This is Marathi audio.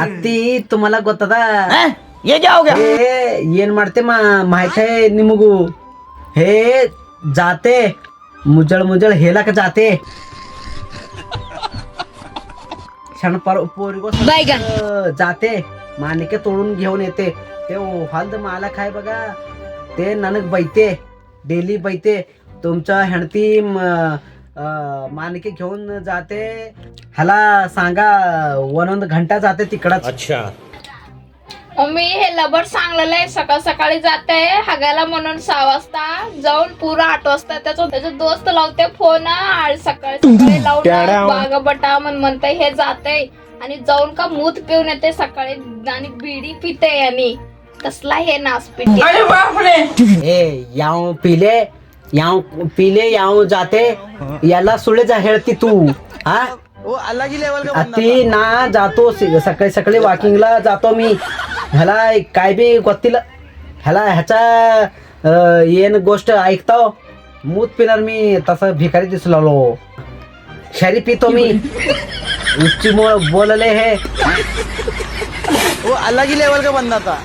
ಅತ್ತಿ ತುಮಲ ಗೊತ್ತದ ये क्या हो गया? ಏನ್ ಮಾಡ್ತೆ ಮಾಹಿತಿ ನಿಮಗೂ हे जाते मुजळ हेला का जाते क्षण पोरीगो जाते मानिके तोडून घेऊन येते ते हल्द मालक आहे बघा ते ನನಗ್ बैते डेली बैते तुमच्या हेणती मानिके घेऊन जाते ह्याला सांगा 1 घंटा जाते तिकडच. अच्छा मी हे लबड सांगलेलं आहे सकाळ सकाळी जाते हागायला म्हणून 6 वाजता जाऊन पुरा 8 वाजता त्याचा दोस्त लावते फोन सकाळी सकाळी लावून बागा बटा म्हणते हे जाते आणि जाऊन का मूत पिऊन येते सकाळी आणि बिडी पिते आणि कसला हे नास पिते ए याव पिले याव जाते याला सुळे जा हेळती तू हा वो अलग ही लेवल का बंदा अति ना जातो सकाळी सकाळी वॉकिंगला जातो मी ह्याला काय बी ಗೊತ್ತಿಲ್ಲ ह्याला ह्याचा ಏನ್ गोष्ट ऐकतो मूत पिणार मी तसं भिकारी दिसू लागलो शरी पितो मी उच्ची बोलले हे वो अलग ही लेवल का बंदा था.